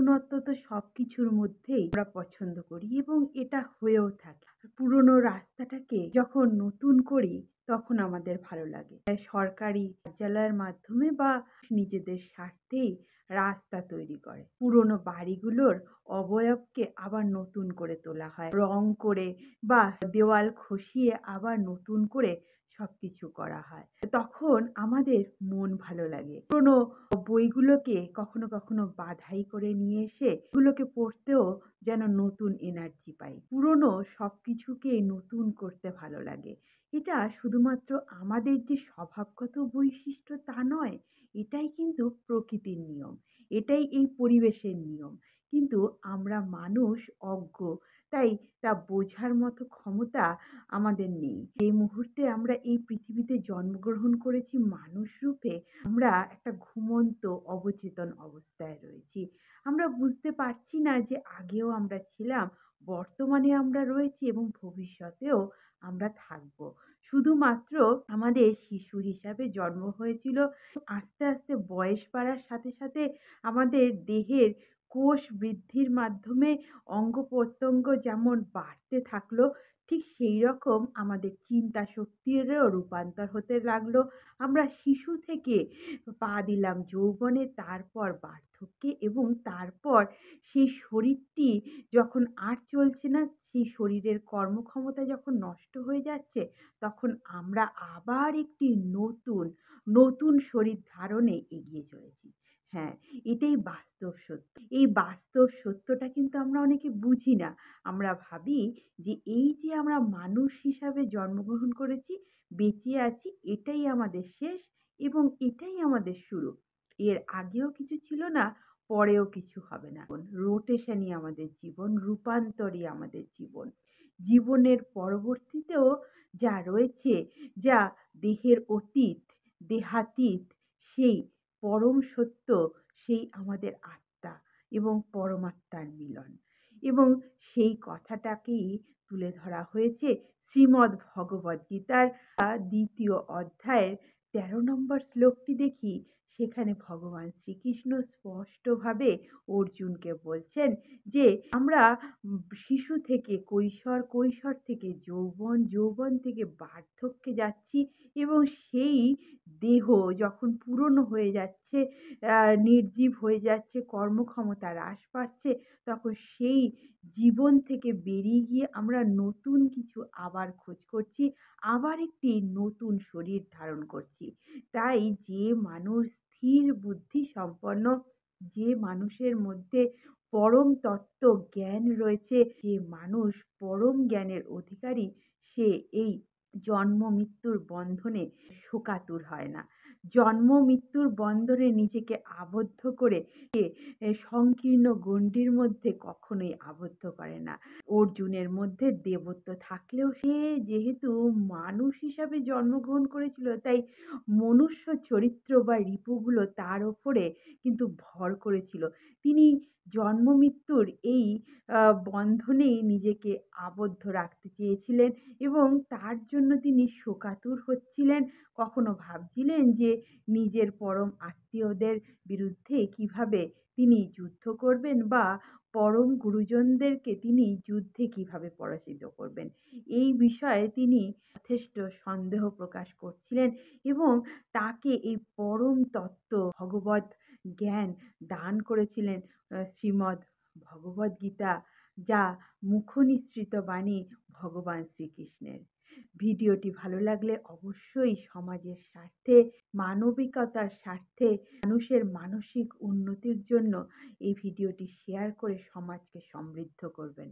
নতুনত্ব তো সবকিছুর মধ্যেই আমরা পছন্দ করি এবং এটা হয়েও থাকে। পুরোনো রাস্তাটাকে যখন নতুন করি তখন আমাদের ভালো লাগে। তাই সরকারি কার্যালয়ের মাধ্যমে বা নিজেদের স্বার্থেই রাস্তা তৈরি করে। পুরোনো বাড়িগুলোর অবয়বকে আবার নতুন করে তোলা হয়। রং করে বা দেওয়াল খসিয়ে আবার নতুন করে সবকিছু করা হয়। তখন আমাদের মন ভালো লাগে। পুরোনো বইগুলোকে কখনো কখনো বাঁধাই করে নিয়ে এসে এগুলোকে পড়তেও যেন নতুন এনার্জি পাই। পুরোনো সবকিছুকে নতুন করতে ভালো লাগে। এটা শুধুমাত্র আমাদের যে স্বভাবগত বৈশিষ্ট্য তা নয়, এটাই কিন্তু প্রকৃতির নিয়ম। এটাই এই পরিবেশের নিয়ম। কিন্তু আমরা মানুষ অজ্ঞ, তাই তা বোঝার মতো ক্ষমতা আমাদের নেই। এই মুহূর্তে আমরা এই পৃথিবীতে জন্মগ্রহণ করেছি মানুষ রূপে, আমরা একটা ঘুমন্ত অবচেতন অবস্থায় রয়েছি। আমরা বুঝতে পারছি না যে আগেও আমরা ছিলাম, বর্তমানে আমরা রয়েছি এবং ভবিষ্যতেও আমরা থাকব। শুধুমাত্র আমাদের শিশু হিসাবে জন্ম হয়েছিল। আস্তে আস্তে বয়স বাড়ার সাথে সাথে আমাদের দেহের কোষ বৃদ্ধির মাধ্যমে অঙ্গ প্রত্যঙ্গ যেমন বাড়তে থাকলো, ঠিক সেই রকম আমাদের চিন্তা শক্তিরও রূপান্তর হতে লাগলো। আমরা শিশু থেকে পা দিলাম যৌবনে, তারপর বার্ধক্যে এবং তারপর সেই শরীরটি যখন আর চলছে না, সেই শরীরের কর্মক্ষমতা যখন নষ্ট হয়ে যাচ্ছে, তখন আমরা আবার একটি নতুন শরীর ধারণে এগিয়ে চলেছি। হ্যাঁ, এটাই বাস্তব সত্য। এই বাস্তব সত্যটা কিন্তু আমরা অনেকে বুঝি না। আমরা ভাবি যে এই যে আমরা মানুষ হিসাবে জন্মগ্রহণ করেছি, বেঁচে আছি, এটাই আমাদের শেষ এবং এটাই আমাদের শুরু। এর আগেও কিছু ছিল না, পরেও কিছু হবে না। রোটেশনই আমাদের জীবন, রূপান্তরই আমাদের জীবন। জীবনের পরবর্তীতেও যা রয়েছে, যা দেহের অতীত, দেহাতীত, সেই পরম সত্য, সেই আমাদের আত্মা এবং পরমাত্মার মিলন। এবং সেই কথাটাকেই তুলে ধরা হয়েছে শ্রীমদ্ ভগবদ্গীতার ২য় অধ্যায়ের ১৩ নম্বর শ্লোকটি দেখি। সেখানে ভগবান শ্রীকৃষ্ণ স্পষ্টভাবে অর্জুনকে বলছেন যে আমরা শিশু থেকে কৈশোর, কৈশোর থেকে যৌবন, যৌবন থেকে বার্ধক্যে যাচ্ছি এবং সেই দেহ যখন পুরনো হয়ে যাচ্ছে, নির্জীব হয়ে যাচ্ছে, কর্মক্ষমতা হ্রাস পাচ্ছে, তখন সেই জীবন থেকে বেরিয়ে গিয়ে আমরা নতুন কিছু আবার খোঁজ করছি, আবার একটি নতুন শরীর ধারণ করছি। তাই যে মানুষ স্থির বুদ্ধি সম্পন্ন, যে মানুষের মধ্যে পরম তত্ত্ব জ্ঞান রয়েছে, যে মানুষ পরম জ্ঞানের অধিকারী, সে এই জন্ম মৃত্যুর বন্ধনে শোকাতুর হয় না। জন্ম মৃত্যুর বন্ধনে নিজেকে আবদ্ধ করে সংকীর্ণ গণ্ডির মধ্যে কখনোই আবদ্ধ করে না। অর্জুনের মধ্যে দেবত্ব থাকলেও সে যেহেতু মানুষ হিসাবে জন্মগ্রহণ করেছিল, তাই মনুষ্য চরিত্র বা রিপুগুলো তার ওপরে কিন্তু ভর করেছিল। তিনি জন্ম মৃত্যুর এই বন্ধনেই নিজেকে আবদ্ধ রাখতে চেয়েছিলেন এবং তার জন্য তিনি শোকাতুর হচ্ছিলেন। কখনো ভাবছিলেন যে নিজের পরম আত্মীয়দের বিরুদ্ধে কিভাবে তিনি যুদ্ধ করবেন বা পরম গুরুজনদেরকে তিনি যুদ্ধে কিভাবে পরাজিত করবেন। এই বিষয়ে তিনি যথেষ্ট সন্দেহ প্রকাশ করছিলেন এবং তাকে এই পরম তত্ত্ব ভগবত জ্ঞান দান করেছিলেন শ্রীমদ্ ভগবদ্গীতা, যা মুখনিসৃত বাণী ভগবান শ্রীকৃষ্ণের। ভিডিওটি ভালো লাগলে অবশ্যই সমাজের স্বার্থে, মানবিকতার স্বার্থে, মানুষের মানসিক উন্নতির জন্য এই ভিডিওটি শেয়ার করে সমাজকে সমৃদ্ধ করবেন।